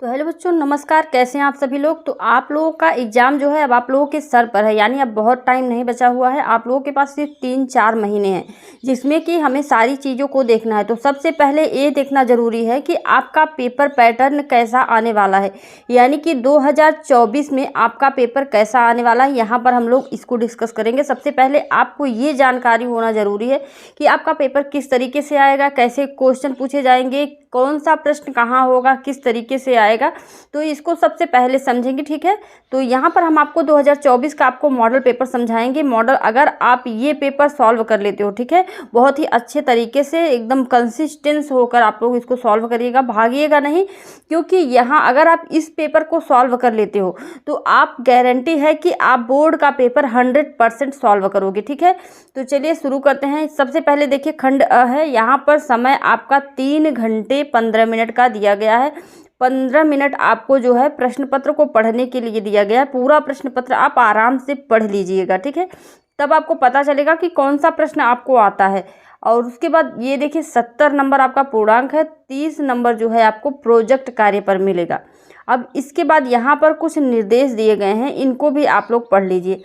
तो हेलो बच्चों, नमस्कार। कैसे हैं आप सभी लोग। तो आप लोगों का एग्ज़ाम जो है अब आप लोगों के सर पर है, यानी अब बहुत टाइम नहीं बचा हुआ है। आप लोगों के पास सिर्फ 3-4 महीने हैं जिसमें कि हमें सारी चीज़ों को देखना है। तो सबसे पहले ये देखना ज़रूरी है कि आपका पेपर पैटर्न कैसा आने वाला है, यानी कि 2024 में आपका पेपर कैसा आने वाला है। यहाँ पर हम लोग इसको डिस्कस करेंगे। सबसे पहले आपको ये जानकारी होना ज़रूरी है कि आपका पेपर किस तरीके से आएगा, कैसे क्वेश्चन पूछे जाएंगे, कौन सा प्रश्न कहाँ होगा, किस तरीके से आएगा। तो इसको सबसे पहले समझेंगे, ठीक है। तो यहाँ पर हम आपको 2024 का आपको मॉडल पेपर समझाएंगे। मॉडल अगर आप ये पेपर सॉल्व कर लेते हो, ठीक है, बहुत ही अच्छे तरीके से एकदम कंसिस्टेंस होकर आप लोग इसको सॉल्व करिएगा, भागिएगा नहीं। क्योंकि यहाँ अगर आप इस पेपर को सॉल्व कर लेते हो तो आप गारंटी है कि आप बोर्ड का पेपर 100% सॉल्व करोगे, ठीक है। तो चलिए शुरू करते हैं। सबसे पहले देखिए खंड अ है। यहाँ पर समय आपका 3 घंटे 15 मिनट का दिया गया है। 15 मिनट आपको जो है प्रश्न पत्र को पढ़ने के लिए दिया गया है। पूरा प्रश्न पत्र आप आराम से पढ़ लीजिएगा, ठीक है। तब आपको पता चलेगा कि कौन सा प्रश्न आपको आता है। और उसके बाद ये देखिए 70 नंबर आपका पूर्णांक है, 30 नंबर जो है आपको प्रोजेक्ट कार्य पर मिलेगा। अब इसके बाद यहाँ पर कुछ निर्देश दिए गए हैं, इनको भी आप लोग पढ़ लीजिए।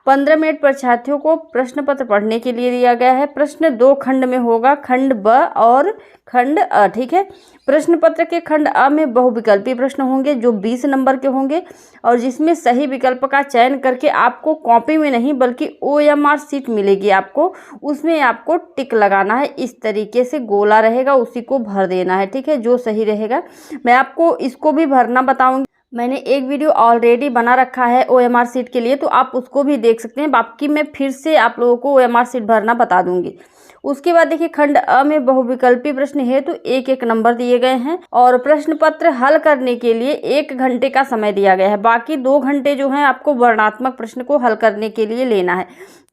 15 मिनट परीक्षार्थियों को प्रश्न पत्र पढ़ने के लिए दिया गया है। प्रश्न 2 खंड में होगा, खंड ब और खंड अ, ठीक है। प्रश्न पत्र के खंड अ में बहुविकल्पी प्रश्न होंगे जो 20 नंबर के होंगे, और जिसमें सही विकल्प का चयन करके आपको कॉपी में नहीं बल्कि OMR शीट मिलेगी आपको, उसमें आपको टिक लगाना है। इस तरीके से गोला रहेगा, उसी को भर देना है, ठीक है, जो सही रहेगा। मैं आपको इसको भी भरना बताऊंगी। मैंने एक वीडियो ऑलरेडी बना रखा है OMR शीट के लिए, तो आप उसको भी देख सकते हैं। बाकी मैं फिर से आप लोगों को OMR शीट भरना बता दूंगी। उसके बाद देखिए खंड अ में बहुविकल्पी प्रश्न हेतु तो 1-1 नंबर दिए गए हैं, और प्रश्न पत्र हल करने के लिए 1 घंटे का समय दिया गया है। बाकी 2 घंटे जो हैं आपको वर्णनात्मक प्रश्न को हल करने के लिए लेना है।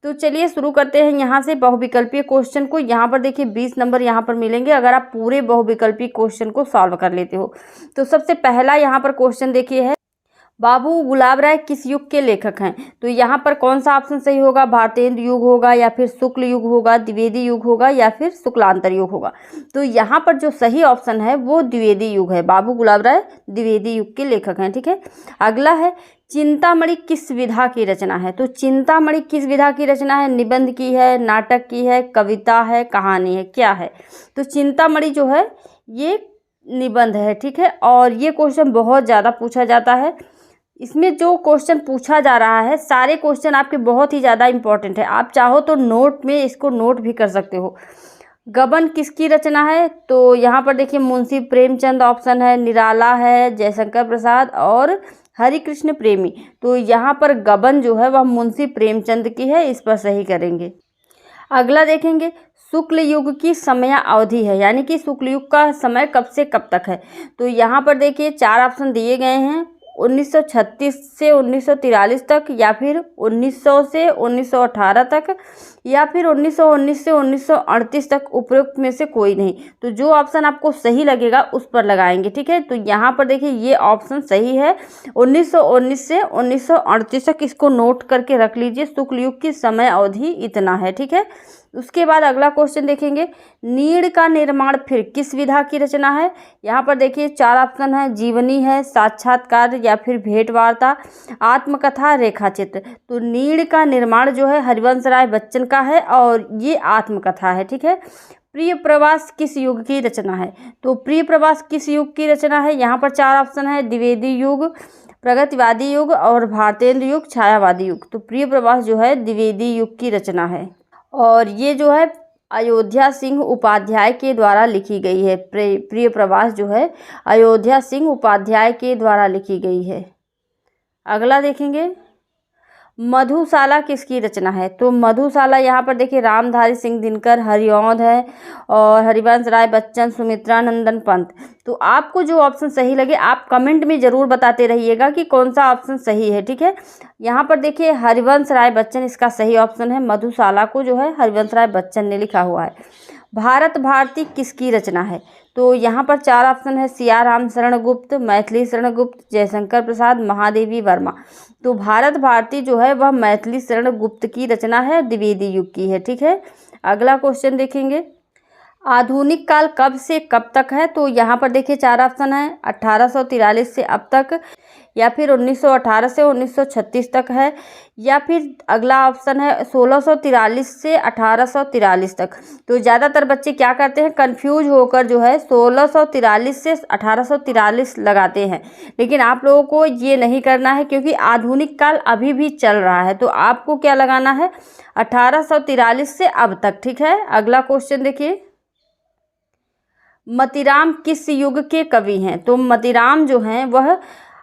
तो चलिए शुरू करते हैं यहाँ से बहुविकल्पीय क्वेश्चन को। यहाँ पर देखिए 20 नंबर यहाँ पर मिलेंगे अगर आप पूरे बहुविकल्पीय क्वेश्चन को सॉल्व कर लेते हो। तो सबसे पहला यहाँ पर क्वेश्चन देखिए है, बाबू गुलाब राय किस युग के लेखक हैं। तो यहाँ पर कौन सा ऑप्शन सही होगा, भारतेंदु युग होगा या फिर शुक्ल युग होगा, द्विवेदी युग होगा या फिर शुक्लांतर युग होगा। तो यहाँ पर जो सही ऑप्शन है वो द्विवेदी युग है। बाबू गुलाब राय द्विवेदी युग के लेखक हैं, ठीक है। अगला है, चिंतामणि किस विधा की रचना है। तो चिंतामणि किस विधा की रचना है, निबंध की है, नाटक की है, कविता है, कहानी है, क्या है। तो चिंतामणि जो है ये निबंध है, ठीक है। और ये क्वेश्चन बहुत ज़्यादा पूछा जाता है। इसमें जो क्वेश्चन पूछा जा रहा है सारे क्वेश्चन आपके बहुत ही ज़्यादा इंपॉर्टेंट है। आप चाहो तो नोट में इसको नोट भी कर सकते हो। गबन किसकी रचना है। तो यहाँ पर देखिए मुंशी प्रेमचंद ऑप्शन है, निराला है, जयशंकर प्रसाद और हरिकृष्ण प्रेमी। तो यहाँ पर गबन जो है वह मुंशी प्रेमचंद की है, इस पर सही करेंगे। अगला देखेंगे, शुक्ल युग की समय अवधि है, यानी कि शुक्ल युग का समय कब से कब तक है। तो यहाँ पर देखिए 4 ऑप्शन दिए गए हैं, 1936 से 1943 तक, या फिर 1900 से 1918 तक, या फिर 1919 से 1938 तक। उपरोक्त में से कोई नहीं। तो जो ऑप्शन आपको सही लगेगा उस पर लगाएंगे, ठीक है। तो यहाँ पर देखिए ये ऑप्शन सही है, 1919 से 1938 तक। इसको नोट करके रख लीजिए, शुक्ल युग की समय अवधि इतना है, ठीक है। उसके बाद अगला क्वेश्चन देखेंगे, नीड़ का निर्माण फिर किस विधा की रचना है। यहाँ पर देखिए 4 ऑप्शन है, जीवनी है, साक्षात्कार या फिर भेंट वार्ता, आत्मकथा, रेखाचित्र। तो नीड़ का निर्माण जो है हरिवंश राय बच्चन का है और ये आत्मकथा है, ठीक है। प्रिय प्रवास किस युग की रचना है। तो प्रिय प्रवास किस युग की रचना है। यहाँ पर 4 ऑप्शन है, द्विवेदी युग, प्रगतिवादी युग और भारतेंदु युग, छायावादी युग। तो प्रिय प्रवास जो है द्विवेदी युग की रचना है, और ये जो है अयोध्या सिंह उपाध्याय के द्वारा लिखी गई है। प्रिय प्रवास जो है अयोध्या सिंह उपाध्याय के द्वारा लिखी गई है। अगला देखेंगे, मधुशाला किसकी रचना है। तो मधुशाला यहाँ पर देखिए रामधारी सिंह दिनकर, हरिऔंध है और हरिवंश राय बच्चन, सुमित्रा नंदन पंत। तो आपको जो ऑप्शन सही लगे आप कमेंट में ज़रूर बताते रहिएगा कि कौन सा ऑप्शन सही है, ठीक है। यहाँ पर देखिए हरिवंश राय बच्चन इसका सही ऑप्शन है। मधुशाला को जो है हरिवंश राय बच्चन ने लिखा हुआ है। भारत भारती किसकी रचना है। तो यहाँ पर 4 ऑप्शन है, सियाराम शरण गुप्त, मैथिली शरण गुप्त, जयशंकर प्रसाद, महादेवी वर्मा। तो भारत भारती जो है वह मैथिली शरण गुप्त की रचना है, द्विवेदी युग की है, ठीक है। अगला क्वेश्चन देखेंगे, आधुनिक काल कब से कब तक है? तो यहाँ पर देखिए 4 ऑप्शन है, 1843 से अब तक, या फिर 1918 से 1936 तक है, या फिर अगला ऑप्शन है 1643 से 1843 तक। तो ज़्यादातर बच्चे क्या करते हैं, कंफ्यूज होकर जो है 1643 से 1843 लगाते हैं, लेकिन आप लोगों को ये नहीं करना है, क्योंकि आधुनिक काल अभी भी चल रहा है। तो आपको क्या लगाना है, 1843 से अब तक। ठीक है, अगला क्वेश्चन देखिए, मतीराम किस युग के कवि हैं? तो मतीराम जो हैं वह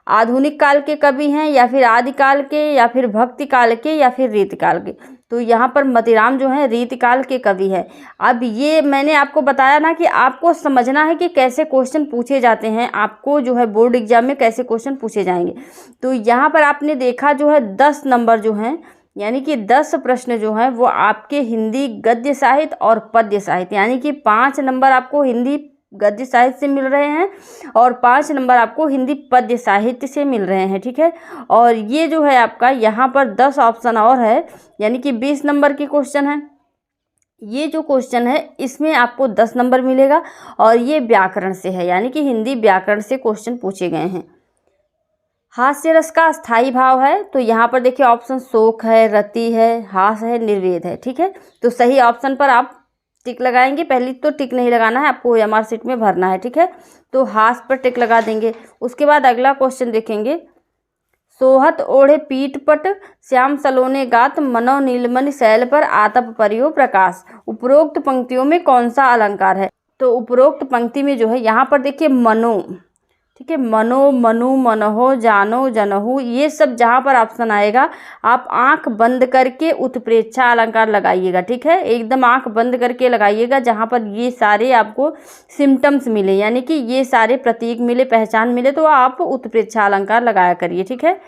आधुनिक काल के कवि हैं, या फिर आदिकाल के, या फिर भक्ति काल के, या फिर रीतिकाल के। तो यहाँ पर मतीराम जो हैं रीतिकाल के कवि हैं। अब ये मैंने आपको बताया ना कि आपको समझना है कि कैसे क्वेश्चन पूछे जाते हैं, आपको जो है बोर्ड एग्जाम में कैसे क्वेश्चन पूछे जाएंगे। तो यहाँ पर आपने देखा जो है 10 नंबर जो हैं, यानी कि 10 प्रश्न जो हैं वो आपके हिंदी गद्य साहित्य और पद्य साहित्य, यानी कि 5 नंबर आपको हिंदी गद्य साहित्य से मिल रहे हैं और 5 नंबर आपको हिंदी पद्य साहित्य से मिल रहे हैं। ठीक है, और ये जो है आपका यहाँ पर 10 ऑप्शन और है, यानी कि 20 नंबर की क्वेश्चन है। ये जो क्वेश्चन है इसमें आपको 10 नंबर मिलेगा, और ये व्याकरण से है, यानी कि हिंदी व्याकरण से क्वेश्चन पूछे गए हैं। हास्य रस का स्थायी भाव है, तो यहाँ पर देखिए ऑप्शन शोक है, रति है, हास है, निर्वेद है। ठीक है, तो सही ऑप्शन पर आप टिक लगाएंगे। पहली तो टिक नहीं लगाना है, आपको OMR शीट में भरना है। ठीक है, तो हास पर टिक लगा देंगे। उसके बाद अगला क्वेश्चन देखेंगे, सोहत ओढ़े पीठ पट श्याम सलोने गात मनो नीलमणि शैल पर आतप परियो प्रकाश। उपरोक्त पंक्तियों में कौन सा अलंकार है? तो उपरोक्त पंक्ति में जो है यहाँ पर देखिए मनो, ठीक है, मनो, मनु, मनहो, जानो, जनहु, ये सब जहाँ पर ऑप्शन आएगा आप आंख बंद करके उत्प्रेक्षा अलंकार लगाइएगा। ठीक है, एकदम आंख बंद करके लगाइएगा, जहाँ पर ये सारे आपको सिम्टम्स मिले, यानी कि ये सारे प्रतीक मिले, पहचान मिले, तो आप उत्प्रेक्षा अलंकार लगाया करिए। ठीक है,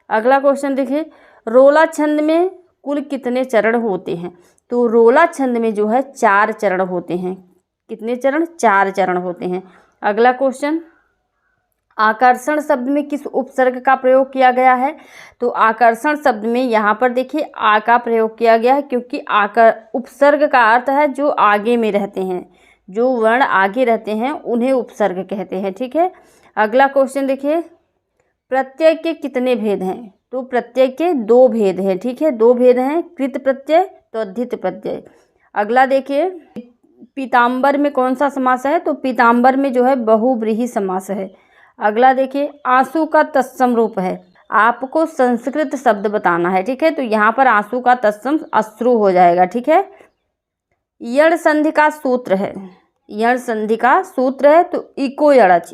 अगला क्वेश्चन देखिए, रोला छंद में कुल कितने चरण होते हैं? तो रोला छंद में जो है 4 चरण होते हैं। कितने चरण? 4 चरण होते हैं। अगला क्वेश्चन, आकर्षण शब्द में किस उपसर्ग का प्रयोग किया गया है? तो आकर्षण शब्द में यहाँ पर देखिए आ का प्रयोग किया गया है, क्योंकि उपसर्ग का अर्थ है जो आगे में रहते हैं, जो वर्ण आगे रहते हैं उन्हें उपसर्ग कहते हैं। ठीक है, अगला क्वेश्चन देखिए, प्रत्यय के कितने भेद हैं? तो प्रत्यय के 2 भेद हैं। ठीक है, 2 भेद हैं, कृत प्रत्यय तो धित प्रत्यय। अगला देखिए, पीताम्बर में कौन सा समास है? तो पीताम्बर में जो है बहुव्रीहि समास है। अगला देखिए, आंसू का तत्सम रूप है, आपको संस्कृत शब्द बताना है। ठीक है, तो यहाँ पर आंसू का तत्सम अश्रु हो जाएगा। ठीक है, यण संधि का सूत्र है, यण संधि का सूत्र है तो इको यणच,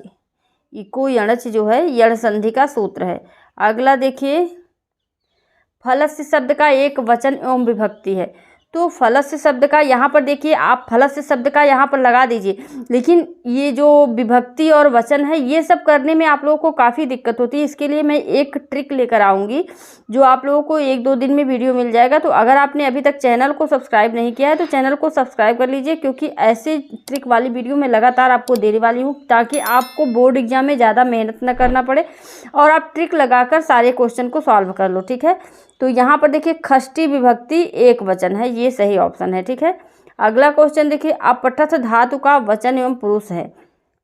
इको यणच जो है यण संधि का सूत्र है। अगला देखिए, फलस्य शब्द का एक वचन एवं विभक्ति है, तो फलस्य शब्द का यहाँ पर देखिए आप फलस्य शब्द का यहाँ पर लगा दीजिए, लेकिन ये जो विभक्ति और वचन है ये सब करने में आप लोगों को काफ़ी दिक्कत होती है। इसके लिए मैं एक ट्रिक लेकर आऊँगी जो आप लोगों को 1-2 दिन में वीडियो मिल जाएगा। तो अगर आपने अभी तक चैनल को सब्सक्राइब नहीं किया है तो चैनल को सब्सक्राइब कर लीजिए, क्योंकि ऐसे ट्रिक वाली वीडियो मैं लगातार आपको देने वाली हूँ, ताकि आपको बोर्ड एग्जाम में ज़्यादा मेहनत न करना पड़े और आप ट्रिक लगाकर सारे क्वेश्चन को सॉल्व कर लो। ठीक है, तो यहाँ पर देखिए षष्ठी विभक्ति एक वचन है, ये सही ऑप्शन है। ठीक है, अगला क्वेश्चन देखिए, अपठ्ठ धातु का वचन एवं पुरुष है,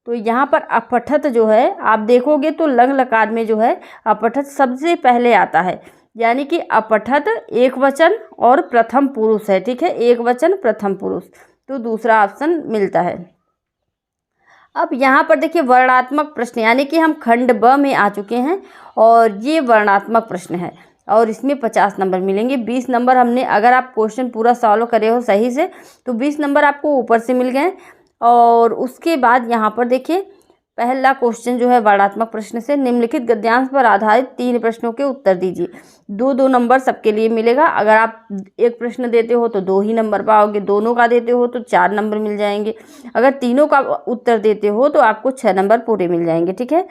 तो यहाँ पर अपठ्ठ जो है आप देखोगे तो लंग लकार में जो है अपठ्ठ सबसे पहले आता है, यानी कि अपठ्ठ एक वचन और प्रथम पुरुष है। ठीक है, एक वचन प्रथम पुरुष, तो दूसरा ऑप्शन मिलता है। अब यहाँ पर देखिए वर्णात्मक प्रश्न, यानी कि हम खंड ब में आ चुके हैं और ये वर्णात्मक प्रश्न है और इसमें 50 नंबर मिलेंगे। 20 नंबर हमने, अगर आप क्वेश्चन पूरा सॉल्व करे हो सही से तो 20 नंबर आपको ऊपर से मिल गए। और उसके बाद यहाँ पर देखिए पहला क्वेश्चन जो है वर्णात्मक प्रश्न से, निम्नलिखित गद्यांश पर आधारित 3 प्रश्नों के उत्तर दीजिए। 2-2 नंबर सबके लिए मिलेगा। अगर आप एक प्रश्न देते हो तो 2 ही नंबर पाओगे, दोनों का देते हो तो 4 नंबर मिल जाएंगे, अगर तीनों का उत्तर देते हो तो आपको 6 नंबर पूरे मिल जाएंगे। ठीक है,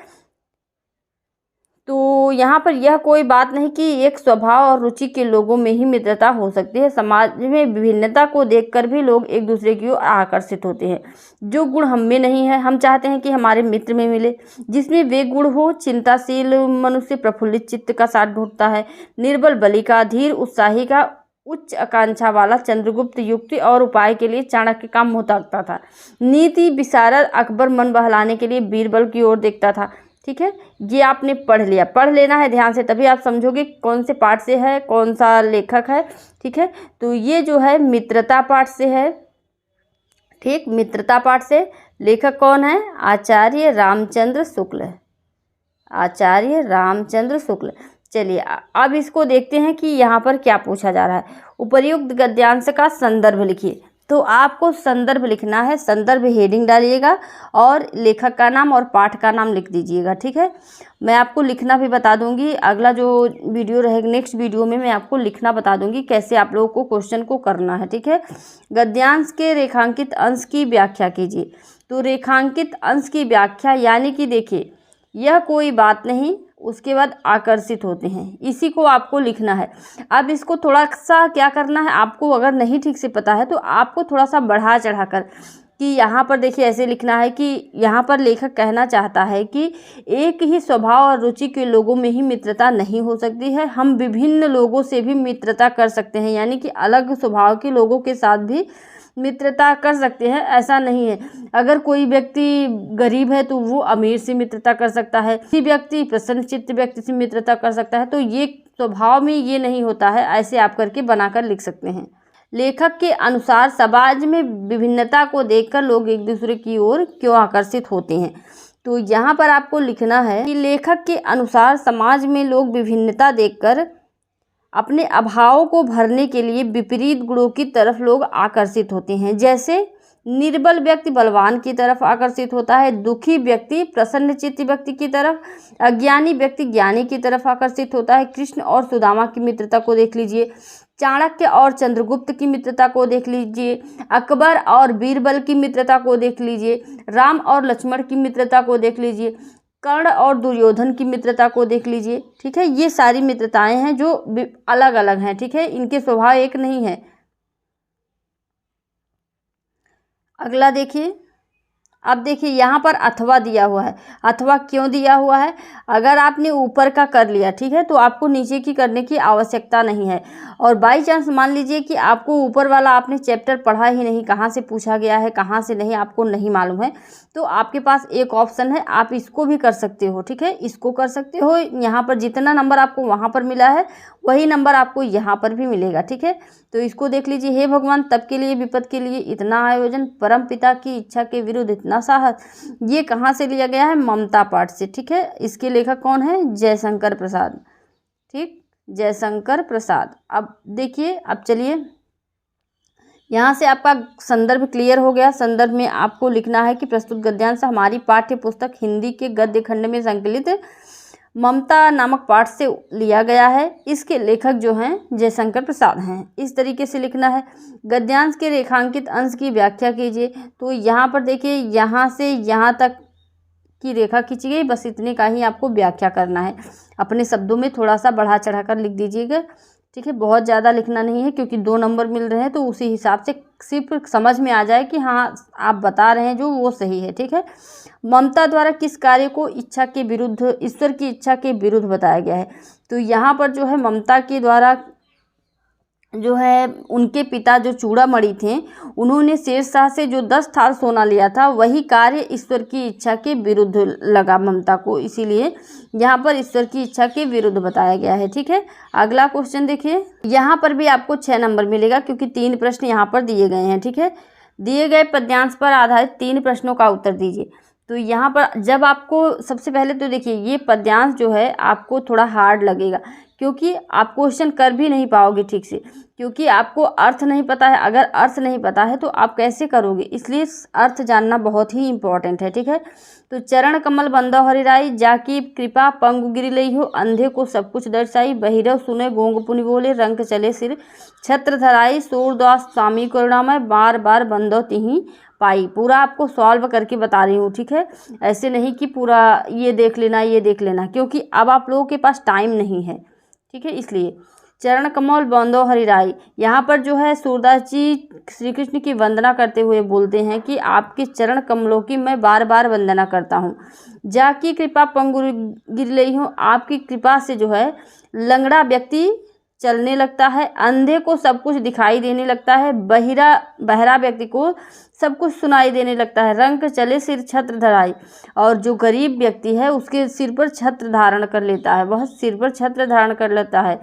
तो यहाँ पर यह कोई बात नहीं कि एक स्वभाव और रुचि के लोगों में ही मित्रता हो सकती है, समाज में विभिन्नता को देखकर भी लोग एक दूसरे की ओर आकर्षित होते हैं। जो गुण हम में नहीं है हम चाहते हैं कि हमारे मित्र में मिले, जिसमें वे गुण हो। चिंताशील मनुष्य प्रफुल्लित चित्त का साथ ढूंढता है, निर्बल बलि का, धीर उत्साही का उच्च आकांक्षा वाला चंद्रगुप्त युक्ति और उपाय के लिए चाणक्य का मुंह ताकता था। नीति विशारद अकबर मन बहलाने के लिए बीरबल की ओर देखता था। ठीक है, ये आपने पढ़ लिया, पढ़ लेना है ध्यान से, तभी आप समझोगे कौन से पाठ से है, कौन सा लेखक है। ठीक है, तो ये जो है मित्रता पाठ से है। ठीक, मित्रता पाठ से लेखक कौन है? आचार्य रामचंद्र शुक्ल। आचार्य रामचंद्र शुक्ल। चलिए अब इसको देखते हैं कि यहाँ पर क्या पूछा जा रहा है। उपर्युक्त गद्यांश का संदर्भ लिखिए। तो आपको संदर्भ लिखना है, संदर्भ हेडिंग डालिएगा और लेखक का नाम और पाठ का नाम लिख दीजिएगा। ठीक है, मैं आपको लिखना भी बता दूंगी, अगला जो वीडियो रहेगा नेक्स्ट वीडियो में मैं आपको लिखना बता दूंगी कैसे आप लोगों को क्वेश्चन को करना है। ठीक है, गद्यांश के रेखांकित अंश की व्याख्या कीजिए। तो रेखांकित अंश की व्याख्या यानी कि देखिए, यह कोई बात नहीं, उसके बाद आकर्षित होते हैं, इसी को आपको लिखना है। अब इसको थोड़ा सा क्या करना है, आपको अगर नहीं ठीक से पता है तो आपको थोड़ा सा बढ़ा चढ़ा कर कि यहाँ पर देखिए ऐसे लिखना है कि यहाँ पर लेखक कहना चाहता है कि एक ही स्वभाव और रुचि के लोगों में ही मित्रता नहीं हो सकती है, हम विभिन्न लोगों से भी मित्रता कर सकते हैं, यानी कि अलग स्वभाव के लोगों के साथ भी मित्रता कर सकते हैं। ऐसा नहीं है अगर कोई व्यक्ति गरीब है तो वो अमीर से मित्रता कर सकता है, किसी व्यक्ति प्रसन्नचित्त व्यक्ति से मित्रता कर सकता है, तो ये स्वभाव में ये नहीं होता है। ऐसे आप करके बनाकर लिख सकते हैं। लेखक के अनुसार समाज में विभिन्नता को देखकर लोग एक दूसरे की ओर क्यों आकर्षित होते हैं। तो यहाँ पर आपको लिखना है कि लेखक के अनुसार समाज में लोग विभिन्नता देखकर अपने अभावों को भरने के लिए विपरीत गुणों की तरफ लोग आकर्षित होते हैं। जैसे निर्बल व्यक्ति बलवान की तरफ आकर्षित होता है, दुखी व्यक्ति प्रसन्नचित्त व्यक्ति की तरफ, अज्ञानी व्यक्ति ज्ञानी की तरफ आकर्षित होता है। कृष्ण और सुदामा की मित्रता को देख लीजिए, चाणक्य और चंद्रगुप्त की मित्रता को देख लीजिए, अकबर और बीरबल की मित्रता को देख लीजिए, राम और लक्ष्मण की मित्रता को देख लीजिए, कर्ण और दुर्योधन की मित्रता को देख लीजिए। ठीक है, ये सारी मित्रताएं हैं जो अलग अलग हैं। ठीक है, इनके स्वभाव एक नहीं है। अगला देखिए, अब देखिए यहाँ पर अथवा दिया हुआ है। अथवा क्यों दिया हुआ है? अगर आपने ऊपर का कर लिया, ठीक है, तो आपको नीचे की करने की आवश्यकता नहीं है। और बाई चांस मान लीजिए कि आपको ऊपर वाला आपने चैप्टर पढ़ा ही नहीं, कहाँ से पूछा गया है कहाँ से नहीं आपको नहीं मालूम है, तो आपके पास एक ऑप्शन है, आप इसको भी कर सकते हो। ठीक है, इसको कर सकते हो। यहाँ पर जितना नंबर आपको वहाँ पर मिला है वही नंबर आपको यहाँ पर भी मिलेगा। ठीक है, तो इसको देख लीजिए। हे भगवान, तब के लिए विपद के लिए इतना आयोजन, परम पिता की इच्छा के विरुद्ध इतना साहस, ये कहाँ से लिया गया है? ममता पाठ से। ठीक है, इसके लेखक कौन है? जयशंकर प्रसाद। ठीक, जयशंकर प्रसाद। अब देखिए, अब चलिए यहाँ से आपका संदर्भ क्लियर हो गया। संदर्भ में आपको लिखना है कि प्रस्तुत गद्यांश हमारी पाठ्य पुस्तक हिंदी के गद्य खंड में संकलित ममता नामक पाठ से लिया गया है। इसके लेखक जो हैं जयशंकर प्रसाद हैं। इस तरीके से लिखना है। गद्यांश के रेखांकित अंश की व्याख्या कीजिए। तो यहाँ पर देखिए, यहाँ से यहाँ तक की रेखा खींची गई, बस इतने का ही आपको व्याख्या करना है। अपने शब्दों में थोड़ा सा बढ़ा चढ़ा कर लिख दीजिएगा। ठीक है, बहुत ज़्यादा लिखना नहीं है क्योंकि 2 नंबर मिल रहे हैं, तो उसी हिसाब से सिर्फ समझ में आ जाए कि हाँ आप बता रहे हैं जो वो सही है। ठीक है, ममता द्वारा किस कार्य को इच्छा के विरुद्ध, ईश्वर की इच्छा के विरुद्ध बताया गया है? तो यहाँ पर जो है ममता के द्वारा जो है उनके पिता जो चूड़ामणि थे, उन्होंने शेरशाह से जो 10 थाल सोना लिया था, वही कार्य ईश्वर की इच्छा के विरुद्ध लगा ममता को, इसीलिए यहाँ पर ईश्वर की इच्छा के विरुद्ध बताया गया है। ठीक है, अगला क्वेश्चन देखिए। यहाँ पर भी आपको 6 नंबर मिलेगा क्योंकि 3 प्रश्न यहाँ पर दिए गए हैं। ठीक है, दिए गए पद्यांश पर आधारित 3 प्रश्नों का उत्तर दीजिए। तो यहाँ पर जब आपको सबसे पहले तो देखिए, ये पद्यांश जो है आपको थोड़ा हार्ड लगेगा क्योंकि आप क्वेश्चन कर भी नहीं पाओगे ठीक से, क्योंकि आपको अर्थ नहीं पता है। अगर अर्थ नहीं पता है तो आप कैसे करोगे, इसलिए अर्थ जानना बहुत ही इम्पोर्टेंट है। ठीक है, तो चरण कमल बंदो हरिराई, जाकी कृपा पंगु गिरी लई हो, अंधे को सब कुछ दर्शाई, बहिरव सुने गोंग पुनि बोले, रंग चले सिर छत्र धराई, सूरदास स्वामी करुणामय, बार बार बंदो तिही पाई। पूरा आपको सॉल्व करके बता रही हूँ। ठीक है, ऐसे नहीं कि पूरा ये देख लेना ये देख लेना, क्योंकि अब आप लोगों के पास टाइम नहीं है। ठीक है, इसलिए चरण कमल बंदो हरिराई, यहाँ पर जो है सूरदास जी श्री कृष्ण की वंदना करते हुए बोलते हैं कि आपके चरण कमलों की मैं बार बार वंदना करता हूँ। जाकी कृपा पंगु गिर लई हूँ, आपकी कृपा से जो है लंगड़ा व्यक्ति चलने लगता है, अंधे को सब कुछ दिखाई देने लगता है, बहरा व्यक्ति को सब कुछ सुनाई देने लगता है, रंग चले सिर छत्र धराई, और जो गरीब व्यक्ति है उसके सिर पर छत्र धारण कर लेता है, वह सिर पर छत्र धारण कर लेता है।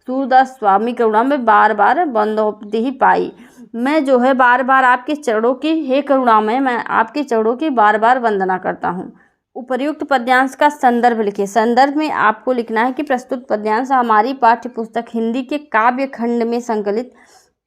सूरदास स्वामी करुणा में बार बार बंदोपति ही पाई, मैं जो है बार बार आपके चरणों की, हे करुणामय, मैं आपके चरणों की बार बार वंदना करता हूँ। उपर्युक्त पद्यांश का संदर्भ लिखिए। संदर्भ में आपको लिखना है कि प्रस्तुत पद्यांश हमारी पाठ्य पुस्तक हिंदी के काव्य खंड में संकलित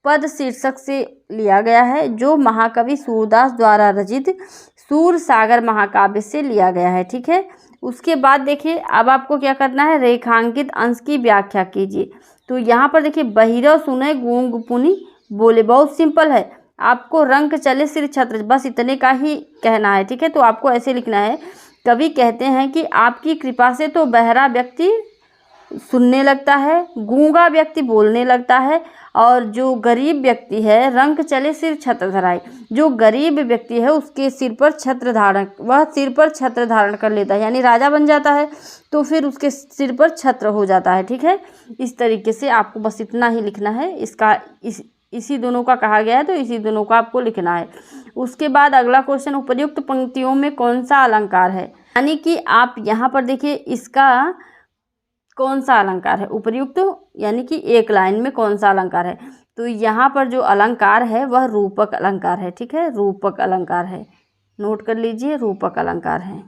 पद शीर्षक से लिया गया है, जो महाकवि सूरदास द्वारा रचित सूर सागर महाकाव्य से लिया गया है। ठीक है, उसके बाद देखिए अब आपको क्या करना है, रेखांकित अंश की व्याख्या कीजिए। तो यहाँ पर देखिए, बहिरव सुने गूंग पुनि बोले, बहुत सिंपल है, आपको रंग चले सिर छत्र, बस इतने का ही कहना है। ठीक है, तो आपको ऐसे लिखना है, कवि कहते हैं कि आपकी कृपा से तो बहरा व्यक्ति सुनने लगता है, गूंगा व्यक्ति बोलने लगता है, और जो गरीब व्यक्ति है रंग चले सिर छत्र धराए, जो गरीब व्यक्ति है उसके सिर पर छत्र धारण, वह सिर पर छत्र धारण कर लेता है, यानी राजा बन जाता है, तो फिर उसके सिर पर छत्र हो जाता है। ठीक है, इस तरीके से आपको बस इतना ही लिखना है। इसका इसी दोनों का कहा गया है, तो इसी दोनों का आपको लिखना है। उसके बाद अगला क्वेश्चन, उपर्युक्त पंक्तियों में कौन सा अलंकार है, यानी कि आप यहाँ पर देखिए इसका कौन सा अलंकार है, उपर्युक्त यानी कि एक लाइन में कौन सा अलंकार है। तो यहाँ पर जो अलंकार है वह रूपक अलंकार है। ठीक है, रूपक अलंकार है, नोट कर लीजिए, रूपक अलंकार है।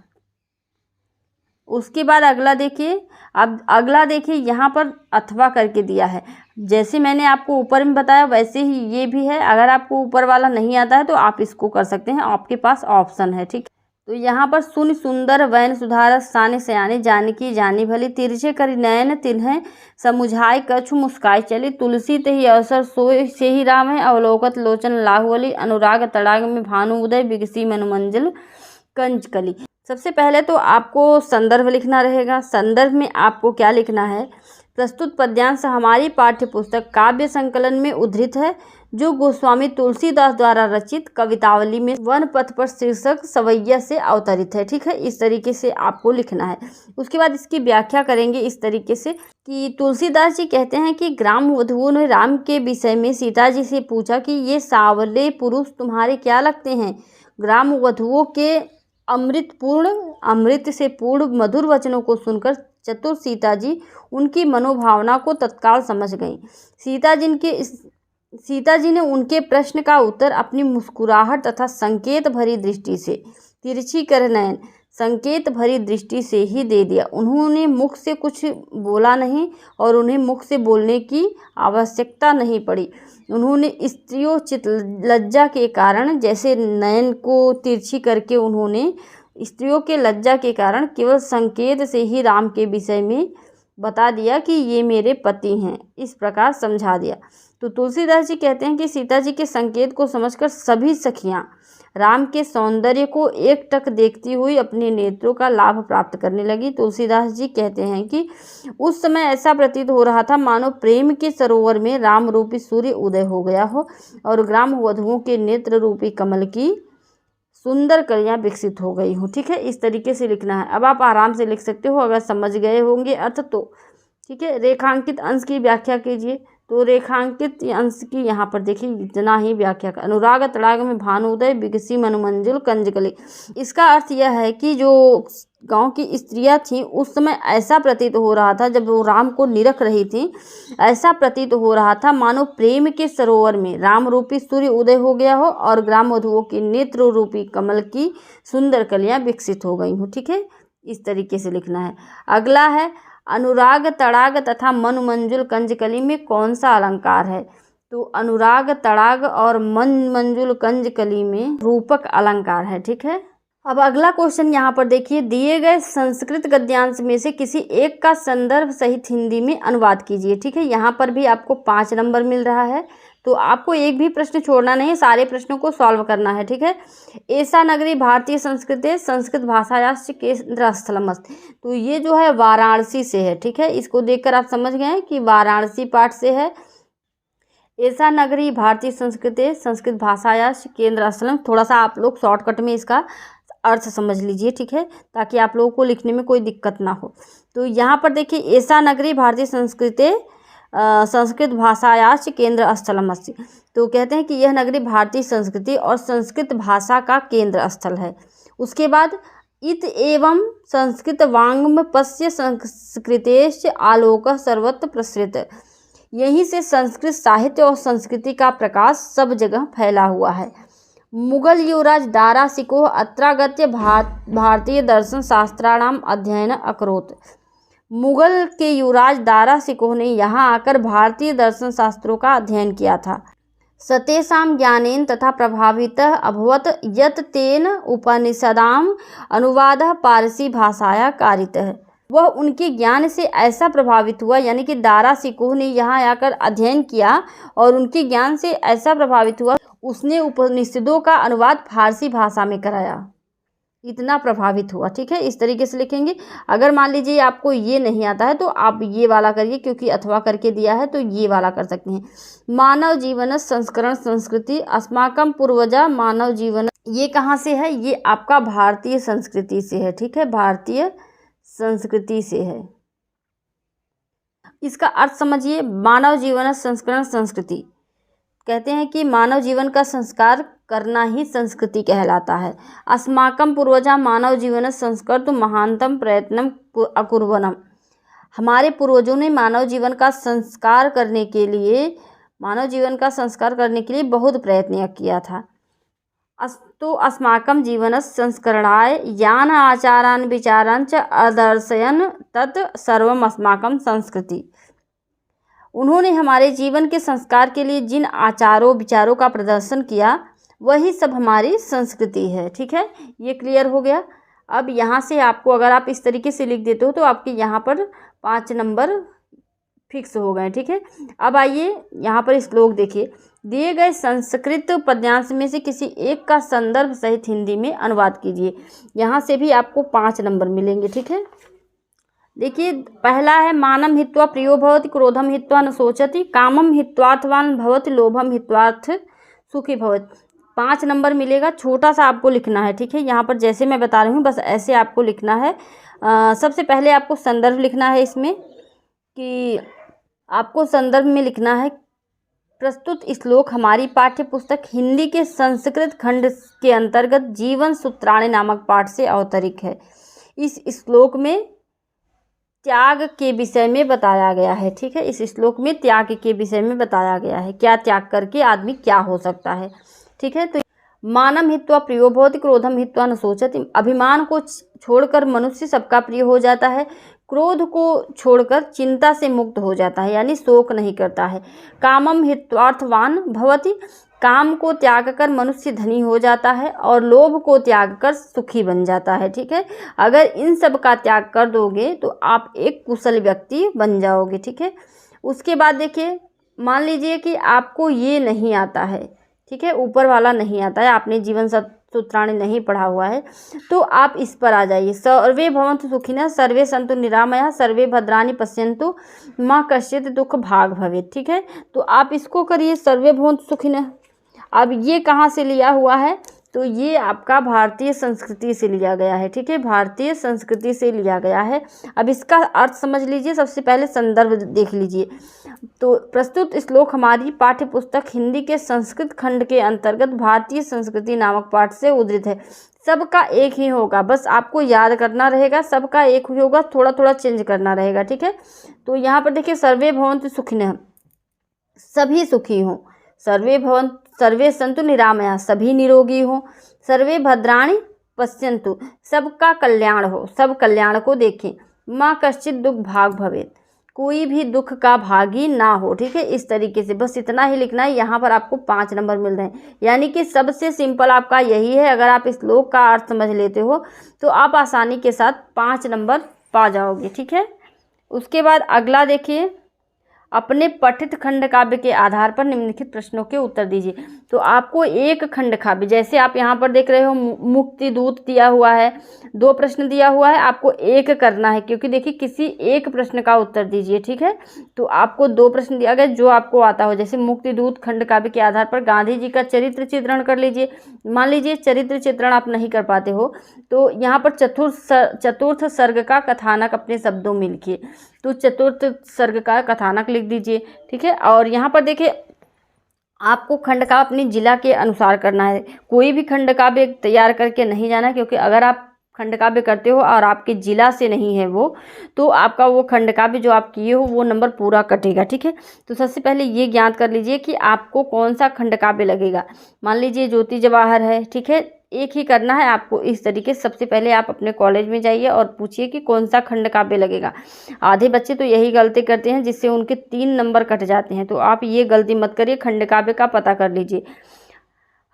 उसके बाद अगला देखिए, अब अगला देखिए यहाँ पर अथवा करके दिया है, जैसे मैंने आपको ऊपर में बताया वैसे ही ये भी है। अगर आपको ऊपर वाला नहीं आता है तो आप इसको कर सकते हैं, आपके पास ऑप्शन है। ठीक, तो यहाँ पर सुन सुंदर वैन सुधारस साने सयाने जानकी जानी भली, तिरछे करी नयन तिन्हें समुझाई कछु मुस्काई चली, तुलसी ते ही अवसर सोए से ही राम है, अवलोकत लोचन लाहुवली, अनुराग तड़ाग में भानु उदय बिगसी मनुमंजिल कंजकली। सबसे पहले तो आपको संदर्भ लिखना रहेगा। संदर्भ में आपको क्या लिखना है, प्रस्तुत पद्यांश हमारी पाठ्य पुस्तक काव्य संकलन में उद्धृत है, जो गोस्वामी तुलसीदास द्वारा रचित कवितावली में वन पथ पर शीर्षक सवैया से अवतरित है। ठीक है, इस तरीके से आपको लिखना है। उसके बाद इसकी व्याख्या करेंगे इस तरीके से कि तुलसीदास जी कहते हैं कि ग्राम वधुओं ने राम के विषय में सीता जी से पूछा कि ये सावले पुरुष तुम्हारे क्या लगते हैं। ग्राम वधुओं के अमृत से पूर्ण मधुर वचनों को सुनकर चतुर सीता जी उनकी मनोभावना को तत्काल समझ गईं। सीता जी ने उनके प्रश्न का उत्तर अपनी मुस्कुराहट तथा संकेत भरी दृष्टि से, तिरछी कर नयन, संकेत भरी दृष्टि से ही दे दिया। उन्होंने मुख से कुछ बोला नहीं और उन्हें मुख से बोलने की आवश्यकता नहीं पड़ी। उन्होंने स्त्रियोचित लज्जा के कारण, जैसे नयन को तिरछी करके उन्होंने स्त्रियों के लज्जा के कारण केवल संकेत से ही राम के विषय में बता दिया कि ये मेरे पति हैं, इस प्रकार समझा दिया। तो तुलसीदास जी कहते हैं कि सीता जी के संकेत को समझकर सभी सखियां राम के सौंदर्य को एकटक देखती हुई अपने नेत्रों का लाभ प्राप्त करने लगी। तुलसीदास जी कहते हैं कि उस समय ऐसा प्रतीत हो रहा था मानो प्रेम के सरोवर में राम रूपी सूर्य उदय हो गया हो और ग्राम वधुओं के नेत्र रूपी कमल की सुंदर कलियां विकसित हो गई हो। ठीक है, इस तरीके से लिखना है। अब आप आराम से लिख सकते हो अगर समझ गए होंगे अर्थ तो। ठीक है, रेखांकित अंश की व्याख्या कीजिए। तो रेखांकित अंश की यहाँ पर देखिए इतना ही व्याख्या का, अनुराग तड़ाग में भानुदय बिगसी मनुमंजुल कंजकली। इसका अर्थ यह है कि जो गांव की स्त्रियां थीं उस समय ऐसा प्रतीत हो रहा था, जब वो राम को निरख रही थी, ऐसा प्रतीत हो रहा था मानो प्रेम के सरोवर में राम रूपी सूर्य उदय हो गया हो और ग्राम वधुओं के नेत्र रूपी कमल की सुंदर कलियां विकसित हो गई हो। ठीक है, इस तरीके से लिखना है। अगला है, अनुराग तड़ाग तथा मनुमंजुल कंजकली में कौन सा अलंकार है। तो अनुराग तड़ाग और मन मंजुल कंजकली में रूपक अलंकार है। ठीक है, अब अगला क्वेश्चन यहाँ पर देखिए, दिए गए संस्कृत गद्यांश में से किसी एक का संदर्भ सहित हिंदी में अनुवाद कीजिए। ठीक है, यहाँ पर भी आपको 5 नंबर मिल रहा है, तो आपको एक भी प्रश्न छोड़ना नहीं है, सारे प्रश्नों को सॉल्व करना है। ठीक है, ऐसा नगरी भारतीय संस्कृति संस्कृत भाषायाश्च केंद्र स्थलमस्ति। तो ये जो है वाराणसी से है। ठीक है, इसको देखकर आप समझ गए हैं कि वाराणसी पाठ से है। ऐसा नगरी भारतीय संस्कृति संस्कृत भाषायाश्च केंद्र स्थलम। थोड़ा सा आप लोग शॉर्टकट में इसका अर्थ समझ लीजिए। ठीक है, ताकि आप लोगों को लिखने में कोई दिक्कत ना हो। तो यहाँ पर देखिए, ऐसा नगरी भारतीय संस्कृति संस्कृत भाषायाश्च केंद्र स्थलम अस्ति। तो कहते हैं कि यह नगरी भारतीय संस्कृति और संस्कृत भाषा का केंद्र स्थल है। उसके बाद इत एवं संस्कृत वाङ्म पश्य संस्कृतेश्च आलोक सर्वत्र प्रसृत। यहीं से संस्कृत साहित्य और संस्कृति का प्रकाश सब जगह फैला हुआ है। मुगल युवराज दारा शिकोह अत्रागत्य भारतीय दर्शन शास्त्राणाम अध्ययन अकरोत्। मुगल के युवराज दारा शिकोह ने यहाँ आकर भारतीय दर्शन शास्त्रों का अध्ययन किया था। सतेषां ज्ञानेन तथा प्रभावितः अभवत् यत् तेन उपनिषदाम् अनुवादः पारसी भाषाया कारितः। वह उनके ज्ञान से ऐसा प्रभावित हुआ, यानी कि दारा शिकोह ने यहाँ आकर अध्ययन किया और उनके ज्ञान से ऐसा प्रभावित हुआ, उसने उपनिषदों का अनुवाद फारसी भाषा में कराया। इतना प्रभावित हुआ। ठीक है, इस तरीके से लिखेंगे। अगर मान लीजिए आपको ये नहीं आता है तो आप ये वाला करिए, क्योंकि अथवा करके दिया है तो ये वाला कर सकते हैं। मानव जीवन संस्करण संस्कृति अस्माकं पूर्वजा मानव जीवन, ये कहाँ से है? ये आपका भारतीय संस्कृति से है। ठीक है, भारतीय संस्कृति से है। इसका अर्थ समझिए। मानव जीवन संस्करण संस्कृति, कहते हैं कि मानव जीवन का संस्कार करना ही संस्कृति कहलाता है। अस्माकं पूर्वजा मानव जीवन संस्कृत महानतम प्रयत्नम अकुर्वनम। हमारे पूर्वजों ने मानव जीवन का संस्कार करने के लिए बहुत प्रयत्न किया था। अस्तु अस्माकं जीवन संस्करणाय यान आचारान् विचारान् च अदर्शयन् तत् सर्वम् अस्माकं संस्कृति। उन्होंने हमारे जीवन के संस्कार के लिए जिन आचारों विचारों का प्रदर्शन किया वही सब हमारी संस्कृति है। ठीक है, ये क्लियर हो गया। अब यहाँ से आपको, अगर आप इस तरीके से लिख देते हो तो आपके यहाँ पर 5 नंबर फिक्स हो गए। ठीक है, अब आइए यहाँ पर श्लोक देखिए। दिए गए संस्कृत पद्यांश में से किसी एक का संदर्भ सहित हिंदी में अनुवाद कीजिए। यहाँ से भी आपको 5 नंबर मिलेंगे। ठीक है, देखिए पहला है मानम हित्वा प्रियो भवति क्रोधम हित्वा न शोचति कामम हित्वार्थवान भवति लोभम हित्वार्थ सुखी भवति। 5 नंबर मिलेगा। छोटा सा आपको लिखना है। ठीक है, यहाँ पर जैसे मैं बता रही हूँ बस ऐसे आपको लिखना है। सबसे पहले आपको संदर्भ लिखना है इसमें, कि आपको संदर्भ में लिखना है प्रस्तुत श्लोक हमारी पाठ्य पुस्तक हिंदी के संस्कृत खंड के अंतर्गत जीवन सूत्राणी नामक पाठ से अवतरित है। इस श्लोक में त्याग के विषय में बताया गया है। ठीक है, इस श्लोक में त्याग के विषय में बताया गया है, क्या त्याग करके आदमी क्या हो सकता है। ठीक है, तो मानम हित्वा प्रियो भवति क्रोधम हित्वा न शोचति। अभिमान को छोड़कर मनुष्य सबका प्रिय हो जाता है, क्रोध को छोड़कर चिंता से मुक्त हो जाता है, यानी शोक नहीं करता है। कामम हित्वार्थवान भवति, काम को त्याग कर मनुष्य धनी हो जाता है और लोभ को त्याग कर सुखी बन जाता है। ठीक है, अगर इन सब का त्याग कर दोगे तो आप एक कुशल व्यक्ति बन जाओगे। ठीक है, उसके बाद देखिए, मान लीजिए कि आपको ये नहीं आता है। ठीक है, ऊपर वाला नहीं आता है, आपने जीवन सूत्राणी नहीं पढ़ा हुआ है, तो आप इस पर आ जाइए। सर्वे भवन्तु सुखिनः सर्वे सन्तु निरामयाः सर्वे भद्राणि पश्यन्तु मा कश्चित् दुःख भाग् भवेत्। ठीक है, तो आप इसको करिए, सर्वे भवन्तु सुखिनः। अब ये कहाँ से लिया हुआ है? तो ये आपका भारतीय संस्कृति से लिया गया है। ठीक है, भारतीय संस्कृति से लिया गया है। अब इसका अर्थ समझ लीजिए। सबसे पहले संदर्भ देख लीजिए। तो प्रस्तुत श्लोक हमारी पाठ्य पुस्तक हिंदी के संस्कृत खंड के अंतर्गत भारतीय संस्कृति नामक पाठ से उद्धृत है। सबका एक ही होगा, बस आपको याद करना रहेगा, सबका एक ही होगा, थोड़ा थोड़ा चेंज करना रहेगा। ठीक है, तो यहाँ पर देखिए, सर्वे भवन्तु सुखिनः, सभी सुखी हों। सर्वे सन्तु निरामयाः, सभी निरोगी हों। सर्वे भद्राणि पश्यन्तु, सबका कल्याण हो, सब कल्याण को देखें। मा कश्चित् दुःख भाग् भवेत्, कोई भी दुख का भागी ना हो। ठीक है, इस तरीके से बस इतना ही लिखना है। यहाँ पर आपको 5 नंबर मिल रहे हैं, यानी कि सबसे सिंपल आपका यही है। अगर आप इस श्लोक का अर्थ समझ लेते हो तो आप आसानी के साथ 5 नंबर पा जाओगे। ठीक है, उसके बाद अगला देखिए, अपने पठित खंड काव्य के आधार पर निम्नलिखित प्रश्नों के उत्तर दीजिए। तो आपको एक खंड काव्य, जैसे आप यहाँ पर देख रहे हो मुक्ति दूत दिया हुआ है, 2 प्रश्न दिया हुआ है, आपको एक करना है, क्योंकि देखिए किसी एक प्रश्न का उत्तर दीजिए। ठीक है, तो आपको 2 प्रश्न दिया गया, जो आपको आता हो। जैसे मुक्ति दूत खंड काव्य के आधार पर गांधी जी का चरित्र चित्रण कर लीजिए। मान लीजिए चरित्र चित्रण आप नहीं कर पाते हो तो यहाँ पर चतुर्थ सर्ग का कथानक अपने शब्दों में लिखिए। तो चतुर्थ सर्ग का कथानक लिख दीजिए। ठीक है, और यहाँ पर देखिए आपको खंड काव्य अपनी जिला के अनुसार करना है। कोई भी खंड काव्य तैयार करके नहीं जाना, क्योंकि अगर आप खंड काव्य करते हो और आपके जिला से नहीं है वो, तो आपका वो खंड काव्य जो आप किए हो वो नंबर पूरा कटेगा। ठीक है, तो सबसे पहले ये ज्ञात कर लीजिए कि आपको कौन सा खंड काव्य लगेगा। मान लीजिए ज्योति जवाहर है, ठीक है, एक ही करना है आपको इस तरीके से। सबसे पहले आप अपने कॉलेज में जाइए और पूछिए कि कौन सा खंड काव्य लगेगा। आधे बच्चे तो यही गलती करते हैं जिससे उनके 3 नंबर कट जाते हैं, तो आप ये गलती मत करिए, खंड काव्य का पता कर लीजिए।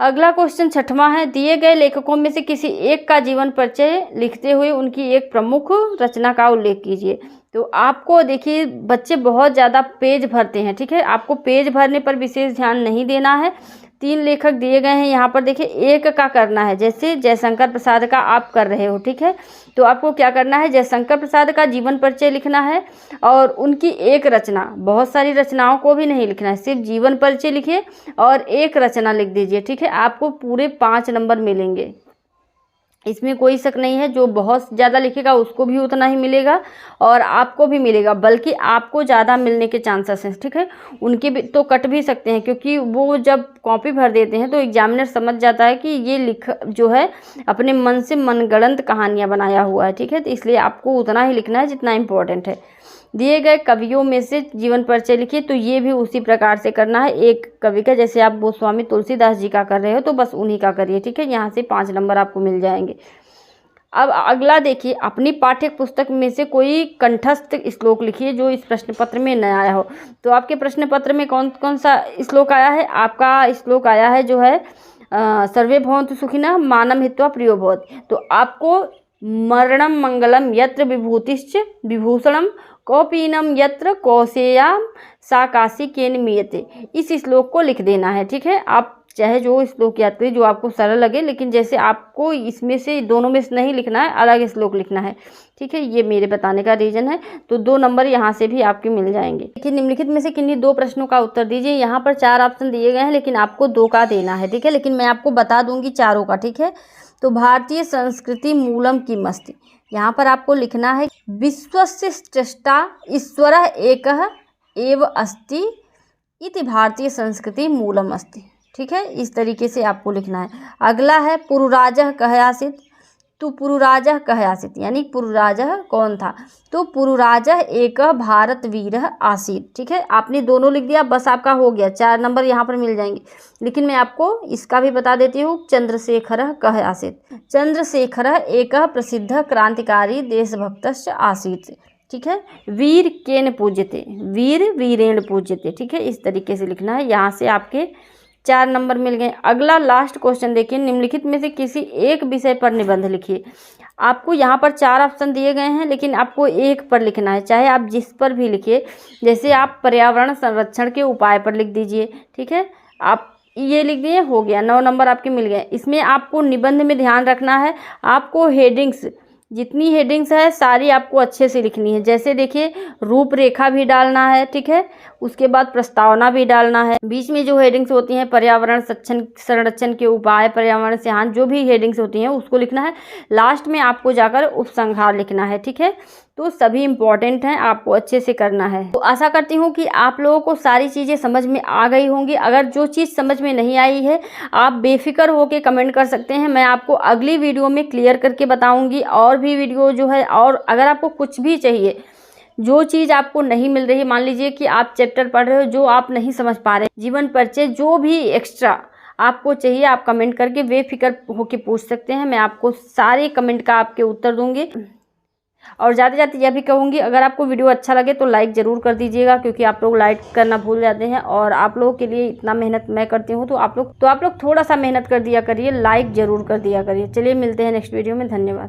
अगला क्वेश्चन 6वां है, दिए गए लेखकों में से किसी एक का जीवन परिचय लिखते हुए उनकी एक प्रमुख रचना का उल्लेख कीजिए। तो आपको देखिए बच्चे बहुत ज़्यादा पेज भरते हैं। ठीक है, आपको पेज भरने पर विशेष ध्यान नहीं देना है। 3 लेखक दिए गए हैं, यहाँ पर देखिए एक का करना है। जैसे जयशंकर प्रसाद का आप कर रहे हो, ठीक है, तो आपको क्या करना है, जयशंकर प्रसाद का जीवन परिचय लिखना है और उनकी एक रचना, बहुत सारी रचनाओं को भी नहीं लिखना है, सिर्फ जीवन परिचय लिखिए और एक रचना लिख दीजिए। ठीक है, आपको पूरे 5 नंबर मिलेंगे, इसमें कोई शक नहीं है। जो बहुत ज़्यादा लिखेगा उसको भी उतना ही मिलेगा और आपको भी मिलेगा, बल्कि आपको ज़्यादा मिलने के चांसेस हैं। ठीक है, उनके भी तो कट भी सकते हैं, क्योंकि वो जब कॉपी भर देते हैं तो एग्जामिनर समझ जाता है कि ये लिख जो है अपने मन से मनगढ़ंत कहानियाँ बनाया हुआ है। ठीक है, तो इसलिए आपको उतना ही लिखना है जितना इम्पोर्टेंट है। दिए गए कवियों में से जीवन परिचय लिखिए, तो ये भी उसी प्रकार से करना है। एक कवि का, जैसे आप गोस्वामी तुलसीदास जी का कर रहे हो तो बस उन्हीं का करिए। ठीक है, यहाँ से 5 नंबर आपको मिल जाएंगे। अब अगला देखिए, अपनी पाठ्य पुस्तक में से कोई कंठस्थ श्लोक लिखिए जो इस प्रश्न पत्र में न आया हो। तो आपके प्रश्न पत्र में कौन कौन सा श्लोक आया है? आपका श्लोक आया है जो है सर्वे भवन्तु सुखिनः मानम हित्वा प्रियो भवति। तो आपको मरणम मंगलम यत्र विभूतिश्च विभूषणम कौपीनम यत्र कौशेयाम सा काशी केन मीयते, इस श्लोक को लिख देना है। ठीक है, आप चाहे जो श्लोक याद करिए जो आपको सरल लगे, लेकिन जैसे आपको इसमें से दोनों में से नहीं लिखना है, अलग श्लोक लिखना है। ठीक है, ये मेरे बताने का रीज़न है। तो 2 नंबर यहाँ से भी आपके मिल जाएंगे। देखिए, निम्नलिखित में से किन्हीं 2 प्रश्नों का उत्तर दीजिए। यहाँ पर 4 ऑप्शन दिए गए हैं, लेकिन आपको 2 का देना है। ठीक है, लेकिन मैं आपको बता दूंगी चारों का। ठीक है, तो भारतीय संस्कृति मूलम किमस्ति, यहाँ पर आपको लिखना है विश्वस्य स्रष्टा ईश्वरः एकः एव अस्ति इति भारतीय संस्कृति मूलम अस्ति। ठीक है, इस तरीके से आपको लिखना है। अगला है पुरुराजः कः आसीत्, तो पुरुराजः कः आसीत् यानी पुरुराजः कौन था? तो पुरुराजः एकः भारतवीरः आसीत्। ठीक है, आपने दोनों लिख दिया, बस आपका हो गया, 4 नंबर यहाँ पर मिल जाएंगे। लेकिन मैं आपको इसका भी बता देती हूँ, चंद्रशेखरः कः आसीत्, चंद्रशेखरः एकः प्रसिद्धः क्रांतिकारी देशभक्तश्च आसीत्। ठीक है, वीर केन पूज्यते, वीर वीरेण पूज्यते। ठीक है, इस तरीके से लिखना है। यहाँ से आपके 4 नंबर मिल गए। अगला लास्ट क्वेश्चन देखिए, निम्नलिखित में से किसी एक विषय पर निबंध लिखिए। आपको यहाँ पर 4 ऑप्शन दिए गए हैं, लेकिन आपको एक पर लिखना है, चाहे आप जिस पर भी लिखिए। जैसे आप पर्यावरण संरक्षण के उपाय पर लिख दीजिए। ठीक है, आप ये लिख दिए, हो गया, 9 नंबर आपके मिल गए। इसमें आपको निबंध में ध्यान रखना है, आपको हेडिंग्स, जितनी हेडिंग्स है सारी आपको अच्छे से लिखनी है। जैसे देखिए, रूपरेखा भी डालना है। ठीक है, उसके बाद प्रस्तावना भी डालना है। बीच में जो हेडिंग्स होती हैं, पर्यावरण संरक्षण के उपाय, पर्यावरण से हानि, जो भी हेडिंग्स होती हैं उसको लिखना है। लास्ट में आपको जाकर उपसंहार लिखना है। ठीक है, तो सभी इम्पॉर्टेंट हैं, आपको अच्छे से करना है। तो आशा करती हूँ कि आप लोगों को सारी चीज़ें समझ में आ गई होंगी। अगर जो चीज़ समझ में नहीं आई है, आप बेफिक्र होकर कमेंट कर सकते हैं, मैं आपको अगली वीडियो में क्लियर करके बताऊँगी। और भी वीडियो जो है, और अगर आपको कुछ भी चाहिए, जो चीज़ आपको नहीं मिल रही, मान लीजिए कि आप चैप्टर पढ़ रहे हो जो आप नहीं समझ पा रहे, जीवन परिचय, जो भी एक्स्ट्रा आपको चाहिए, आप कमेंट करके बेफिक्र होके पूछ सकते हैं। मैं आपको सारे कमेंट का आपके उत्तर दूंगी। और जाते जाते यह भी कहूँगी, अगर आपको वीडियो अच्छा लगे तो लाइक ज़रूर कर दीजिएगा, क्योंकि आप लोग लाइक करना भूल जाते हैं। और आप लोगों के लिए इतना मेहनत मैं करती हूँ, तो आप लोग थोड़ा सा मेहनत कर दिया करिए, लाइक ज़रूर कर दिया करिए। चलिए, मिलते हैं नेक्स्ट वीडियो में। धन्यवाद।